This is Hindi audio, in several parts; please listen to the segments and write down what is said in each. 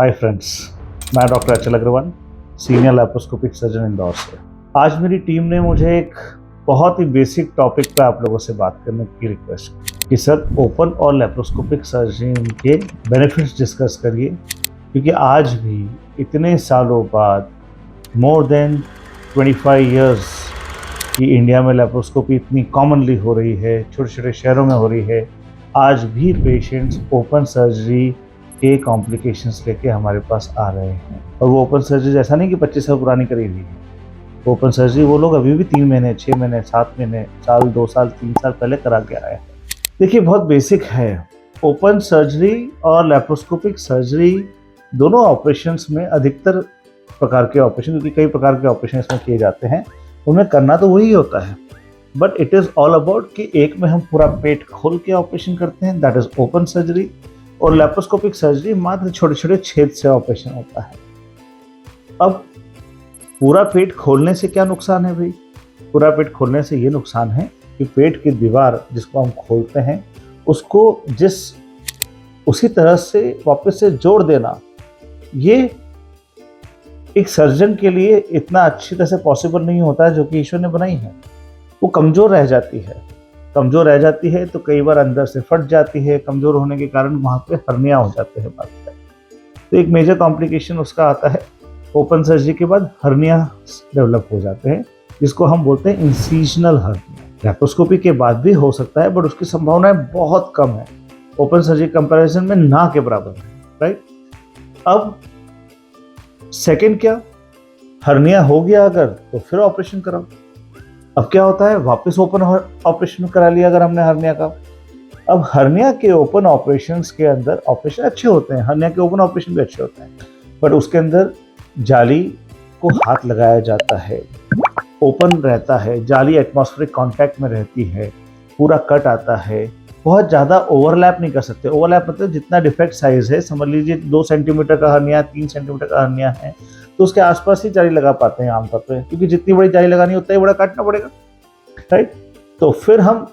हाय फ्रेंड्स, मैं doctor Achal Agrawal, senior laparoscopic surgeon Indore से। आज मेरी टीम ने मुझे एक बहुत ही बेसिक टॉपिक पे आप लोगों से बात करने की रिक्वेस्ट की कि सर ओपन और लैप्रोस्कोपिक सर्जरी के बेनिफिट्स डिस्कस करिए, क्योंकि आज भी इतने सालों बाद मोर देन 25 इयर्स की इंडिया में लैप्रोस्कोपी इतनी कॉमनली हो रही है, छोटे छोटे शहरों में हो रही है, आज भी पेशेंट्स ओपन सर्जरी के कॉम्प्लिकेशंस लेके हमारे पास आ रहे हैं। और वो ओपन सर्जरी ऐसा नहीं कि 25 साल पुरानी करी हुई है। ओपन सर्जरी वो लोग अभी भी 3 महीने, 6 महीने, 7 महीने, साल, 2 साल, 3 साल पहले करा के आए हैं। देखिए, बहुत बेसिक है। ओपन सर्जरी और लैप्रोस्कोपिक सर्जरी दोनों ऑपरेशंस में अधिकतर प्रकार के ऑपरेशन, क्योंकि कई प्रकार के ऑपरेशन इसमें किए जाते हैं, उनमें करना तो वही होता है, but it is all about कि एक में हम पूरा पेट खोल के ऑपरेशन करते हैं, दैट इज़ ओपन सर्जरी, और लैप्रोस्कोपिक सर्जरी मात्र छोटे छोटे छेद से ऑपरेशन होता है। अब पूरा पेट खोलने से क्या नुकसान है भाई? पूरा पेट खोलने से ये नुकसान है कि पेट की दीवार जिसको हम खोलते हैं उसको उसी तरह से वापस से जोड़ देना, ये एक सर्जन के लिए इतना अच्छी तरह से पॉसिबल नहीं होता है, जो कि ईश्वर ने बनाई है। वो कमज़ोर रह जाती है तो कई बार अंदर से फट जाती है। कमज़ोर होने के कारण वहाँ पे हर्निया हो जाते हैं बाद में। तो एक मेजर कॉम्प्लिकेशन उसका आता है, ओपन सर्जरी के बाद हर्निया डेवलप हो जाते हैं, जिसको हम बोलते हैं इंसिजनल हर्निया। लैप्रोस्कोपी के बाद भी हो सकता है, बट उसकी संभावनाएं बहुत कम है, ओपन सर्जरी कंपैरिजन में ना के बराबर है, राइट। अब सेकेंड क्या, हर्निया हो गया अगर तो फिर ऑपरेशन कराओ। अब क्या होता है, वापस ओपन ऑपरेशन करा लिया अगर हमने हर्निया का। अब हर्निया के ओपन ऑपरेशंस के अंदर ऑपरेशन अच्छे होते हैं, हर्निया के ओपन ऑपरेशन भी अच्छे होते हैं, बट उसके अंदर जाली को हाथ लगाया जाता है, ओपन रहता है, जाली एटमॉस्फेरिक कांटेक्ट में रहती है, पूरा कट आता है, बहुत ज़्यादा ओवरलैप नहीं कर सकते। ओवरलैप मतलब जितना डिफेक्ट साइज है, समझ लीजिए 2 सेंटीमीटर का हर्निया, 3 सेंटीमीटर का हर्निया है, तो उसके आसपास ही जाली लगा पाते हैं आमतौर पे, क्योंकि जितनी बड़ी जाली लगानी उतना ही बड़ा काटना पड़ेगा, राइट। तो फिर हम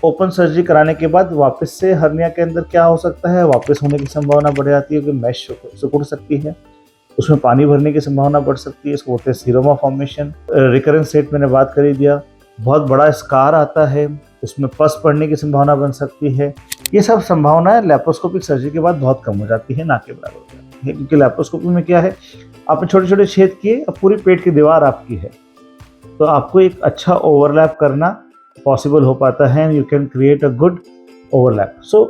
ओपन सर्जरी कराने के बाद वापस से हर्निया के अंदर क्या हो सकता है, वापस होने की संभावना बढ़ जाती है, क्योंकि मैश सिकुड़ सकती है, उसमें पानी भरने की संभावना बढ़ सकती है, इसको बोलते हैं सीरोमा फॉर्मेशन। रिकरेंस रेट मैंने बात कर ही दिया, बहुत बड़ा स्कार आता है, उसमें पस पड़ने की संभावना बन सकती है। ये सब संभावनाएं लैप्रोस्कोपिक सर्जरी के बाद बहुत कम हो जाती है, ना के बराबर हो जाती है, क्योंकि लैप्रोस्कोपी में क्या है, आपने छोटे छोटे छेद किए, अब पूरी पेट की दीवार आपकी है, तो आपको एक अच्छा ओवरलैप करना पॉसिबल हो पाता है, and you can create a good overlap. So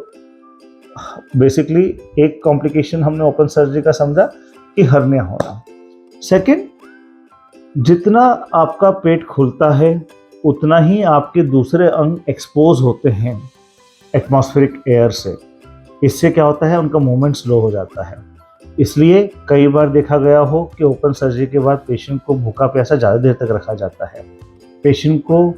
basically एक कॉम्प्लिकेशन हमने ओपन सर्जरी का समझा कि हर्निया होना। सेकंड, जितना आपका पेट खुलता है उतना ही आपके दूसरे अंग एक्सपोज होते हैं एटमॉस्फेरिक एयर से। इससे क्या होता है, उनका मूवमेंट स्लो हो जाता है। इसलिए कई बार देखा गया हो कि ओपन सर्जरी के बाद पेशेंट को भूखा प्यासा ज़्यादा देर तक रखा जाता है, पेशेंट को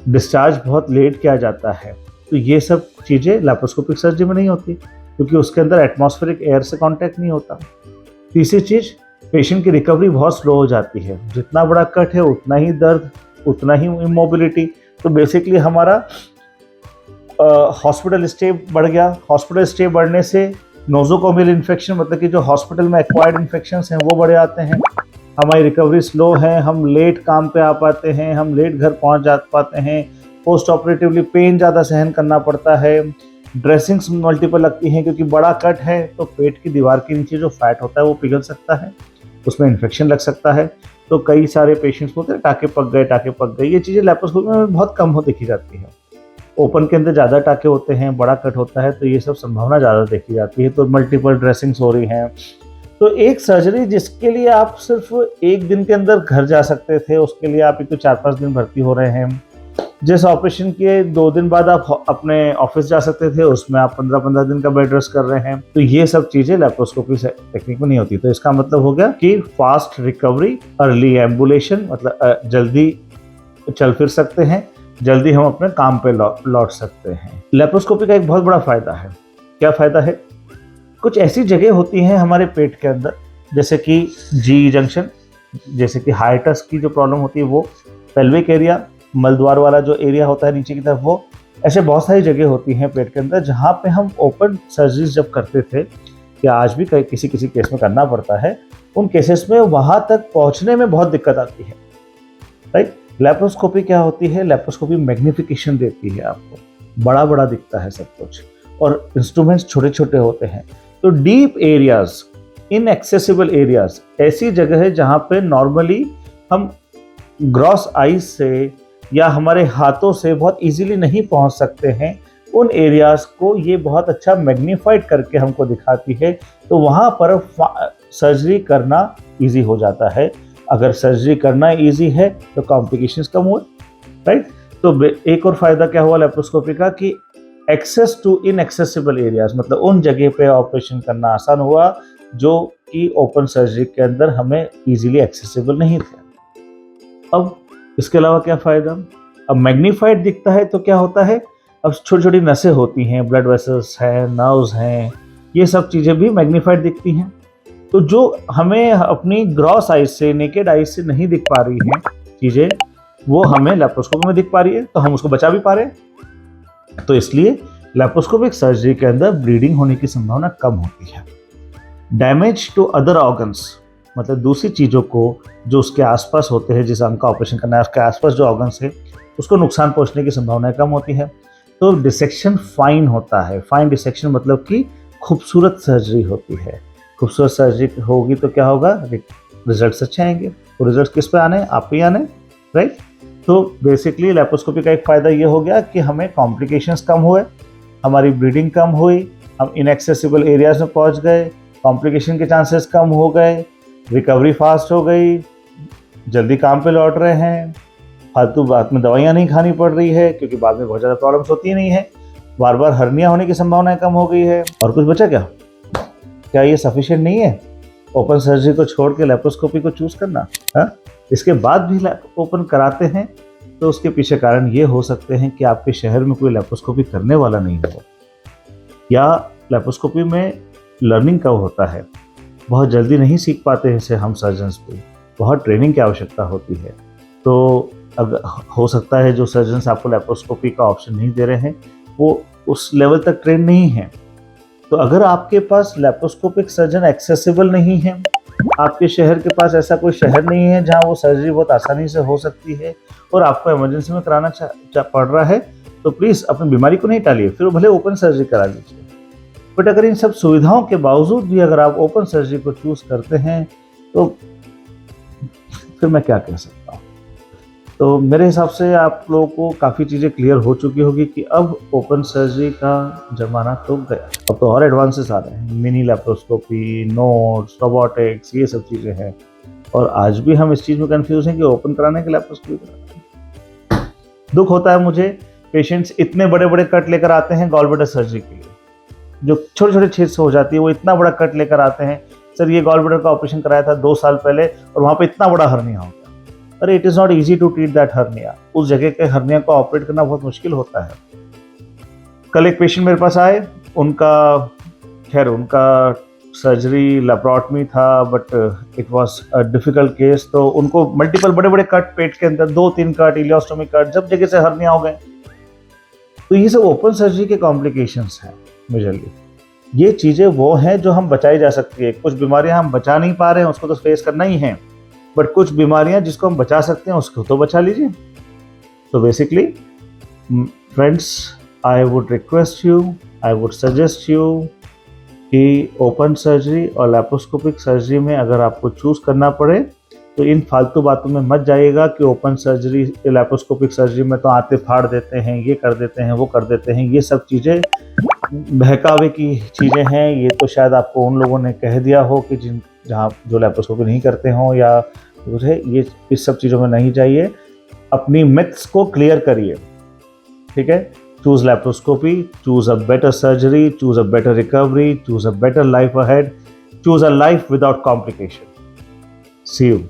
डिस्चार्ज बहुत लेट किया जाता है। तो ये सब चीज़ें लैप्रोस्कोपिक सर्जरी में नहीं होती, क्योंकि उसके अंदर एटमॉस्फेरिक एयर से कांटेक्ट नहीं होता। तीसरी चीज़, पेशेंट की रिकवरी बहुत स्लो हो जाती है। जितना बड़ा कट है उतना ही दर्द, उतना ही इमोबिलिटी। तो बेसिकली हमारा हॉस्पिटल स्टे बढ़ गया। हॉस्पिटल स्टे बढ़ने से नोजोकोमियल इन्फेक्शन, मतलब कि जो हॉस्पिटल में एक्वायर्ड इन्फेक्शंस हैं वो बढ़ जाते हैं। हमारी रिकवरी स्लो है, हम लेट काम पे आ पाते हैं, हम लेट घर पहुंच जा पाते हैं, पोस्ट ऑपरेटिवली पेन ज़्यादा सहन करना पड़ता है, ड्रेसिंग्स मल्टीपल लगती हैं, क्योंकि बड़ा कट है तो पेट की दीवार के नीचे जो फैट होता है वो पिघल सकता है, उसमें इन्फेक्शन लग सकता है। तो कई सारे पेशेंट्स होते हैं टाँके पक गए। ये चीज़ें लैप्रोस्कोपी में बहुत कम हो देखी जाती है। ओपन के अंदर ज़्यादा टाँके होते हैं, बड़ा कट होता है, तो ये सब संभावना ज़्यादा देखी जाती है। तो मल्टीपल ड्रेसिंग्स हो रही हैं। तो एक सर्जरी जिसके लिए आप सिर्फ 1 दिन के अंदर घर जा सकते थे, उसके लिए आप 4-5 दिन भर्ती हो रहे हैं। जिस ऑपरेशन के 2 दिन बाद आप अपने ऑफिस जा सकते थे, उसमें आप 15-15 दिन का बेड रेस्ट कर रहे हैं। तो ये सब चीज़ें लैप्रोस्कोपी टेक्निक में नहीं होती। तो इसका मतलब हो गया कि फास्ट रिकवरी, अर्ली एम्बुलेशन, मतलब जल्दी चल फिर सकते हैं, जल्दी हम अपने काम पे लौट सकते हैं। लैप्रोस्कोपी का एक बहुत बड़ा फायदा है। क्या फायदा है? कुछ ऐसी जगह होती हैं हमारे पेट के अंदर, जैसे कि जी जंक्शन, जैसे कि हाइटस की जो प्रॉब्लम होती है वो, पेल्विक एरिया, मलद्वार वाला जो एरिया होता है नीचे की तरफ, वो ऐसे बहुत सारी जगह होती हैं पेट के अंदर जहाँ पे हम ओपन सर्जरीज जब करते थे या आज भी किसी किसी केस में करना पड़ता है, उन केसेस में वहाँ तक पहुँचने में बहुत दिक्कत आती है, राइट। लैप्रोस्कोपी क्या होती है? लैप्रोस्कोपी मैग्निफिकेशन देती है, आपको बड़ा बड़ा दिखता है सब कुछ, और इंस्ट्रूमेंट्स छोटे छोटे होते हैं। तो डीप एरियाज, इनएक्सेसिबल एरियाज, ऐसी जगह है जहाँ पे नॉर्मली हम ग्रॉस आईज से या हमारे हाथों से बहुत इजीली नहीं पहुँच सकते हैं, उन एरियाज को ये बहुत अच्छा मैग्नीफाइड करके हमको दिखाती है। तो वहाँ पर सर्जरी करना इजी हो जाता है। अगर सर्जरी करना इजी है तो कॉम्प्लिकेशंस कम हुए, राइट। तो एक और फायदा क्या हुआ लैप्रोस्कोपी का कि एक्सेस टू इनएक्सेसिबल एरियाज, मतलब उन जगह पे ऑपरेशन करना आसान हुआ जो कि ओपन सर्जरी के अंदर हमें इजीली एक्सेसिबल नहीं थे। अब इसके अलावा क्या फायदा? अब मैग्नीफाइड दिखता है तो क्या होता है, अब छोटी छोटी नसें होती हैं, ब्लड वेसल्स हैं, नर्व्स हैं, ये सब चीज़ें भी मैग्नीफाइड दिखती हैं। तो जो हमें अपनी ग्रॉस आइज से, नेकेड आइज से नहीं दिख पा रही हैं चीज़ें, वो हमें लैप्रोस्कोपी में दिख पा रही है, तो हम उसको बचा भी पा रहे हैं। तो इसलिए लैप्रोस्कोपिक सर्जरी के अंदर ब्लीडिंग होने की संभावना कम होती है। डैमेज टू अदर ऑर्गन्स, मतलब दूसरी चीज़ों को जो उसके आसपास होते हैं, जिस अंग का ऑपरेशन करना है उसके आसपास जो ऑर्गन्स है, उसको नुकसान पहुंचने की संभावना कम होती है। तो डिसेक्शन फाइन होता है। फाइन डिसेक्शन मतलब कि खूबसूरत सर्जरी होती है। खूबसूरत सर्जरी होगी तो क्या होगा, रिजल्ट्स अच्छे आएंगे। तो रिजल्ट्स किस पे आने? आप पे आने, राइट। तो बेसिकली लैप्रोस्कोपी का एक फ़ायदा ये हो गया कि हमें कॉम्प्लिकेशंस कम हुए, हमारी ब्लीडिंग कम हुई, हम इनएक्सेसिबल एरियाज में पहुंच गए, कॉम्प्लिकेशन के चांसेस कम हो गए, रिकवरी फास्ट हो गई, जल्दी काम पे लौट रहे हैं, फालतू बाद में दवाइयाँ नहीं खानी पड़ रही है क्योंकि बाद में बहुत ज़्यादा प्रॉब्लम्स होती नहीं है, बार बार हर्निया होने की संभावना कम हो गई है। और कुछ बचा क्या? क्या ये सफिशिएंट नहीं है ओपन सर्जरी को छोड़ के लैप्रोस्कोपी को चूज करना? हाँ, इसके बाद भी ओपन कराते हैं तो उसके पीछे कारण ये हो सकते हैं कि आपके शहर में कोई लैप्रोस्कोपी करने वाला नहीं हो, या लैप्रोस्कोपी में लर्निंग कब होता है, बहुत जल्दी नहीं सीख पाते हैं इसे हम सर्जन्स भी, बहुत ट्रेनिंग की आवश्यकता होती है। तो अगर हो सकता है जो सर्जन्स आपको लैप्रोस्कोपी का ऑप्शन नहीं दे रहे हैं वो उस लेवल तक ट्रेन नहीं है। तो अगर आपके पास लैप्रोस्कोपिक सर्जन एक्सेसिबल नहीं है, आपके शहर के पास ऐसा कोई शहर नहीं है जहां वो सर्जरी बहुत आसानी से हो सकती है और आपको इमरजेंसी में कराना पड़ रहा है, तो प्लीज़ अपनी बीमारी को नहीं टालिए, फिर भले ओपन सर्जरी करा लीजिए। बट अगर इन सब सुविधाओं के बावजूद भी अगर आप ओपन सर्जरी को चूज़ करते हैं तो फिर मैं क्या कह सकता हूँ। तो मेरे हिसाब से आप लोगों को काफ़ी चीज़ें क्लियर हो चुकी होगी कि अब ओपन सर्जरी का ज़माना तो गया, अब तो और एडवांसेस आ रहे हैं, मिनी लैप्रोस्कोपी, नोड्स, रोबोटिक्स, ये सब चीज़ें हैं। और आज भी हम इस चीज़ में कंफ्यूज हैं कि ओपन कराने के लैप्रोस्कोपी कराना। दुख होता है मुझे, पेशेंट्स इतने बड़े बड़े कट लेकर आते हैं गॉल ब्लैडर सर्जरी के लिए, जो छोटे छोटे छेद से हो जाती है, वो इतना बड़ा कट लेकर आते हैं, सर ये गॉल ब्लैडर का ऑपरेशन कराया था 2 साल पहले और वहाँ पे इतना बड़ा हर्निया हो गया। अरे it is not easy to treat that hernia. उस जगह के हर्निया को ऑपरेट करना बहुत मुश्किल होता है। कल एक पेशेंट मेरे पास आए, उनका सर्जरी लैप्रोटमी था, but it was a difficult case. तो उनको मल्टीपल बड़े बड़े कट पेट के अंदर, 2-3 कट, इलियोस्टोमी कट, जब जगह से हर्निया हो गए। तो ये सब ओपन सर्जरी के कॉम्प्लिकेशंस हैं मेजरली। ये चीज़ें वो हैं जो हम बचाई जा सकती है। कुछ बीमारियां हम बचा नहीं पा रहे हैं, उसको तो फेस करना ही है, बट कुछ बीमारियां जिसको हम बचा सकते हैं उसको तो बचा लीजिए। तो basically friends, I would request you, I would suggest you कि ओपन सर्जरी और लैप्रोस्कोपिक सर्जरी में अगर आपको चूज़ करना पड़े तो इन फालतू बातों में मत जाइएगा कि ओपन सर्जरी, लैप्रोस्कोपिक सर्जरी में तो आते फाड़ देते हैं, ये कर देते हैं, वो कर देते हैं। ये सब चीज़ें बहकावे की चीज़ें हैं। ये तो शायद आपको उन लोगों ने कह दिया हो कि जो लैप्रोस्कोपी नहीं करते हों, या ये इस सब चीज़ों में नहीं जाइए। अपनी मिथ्स को क्लियर करिए, ठीक है। Choose laparoscopy, choose a better surgery, choose a better recovery, choose a better life ahead, choose a life without complication. See you.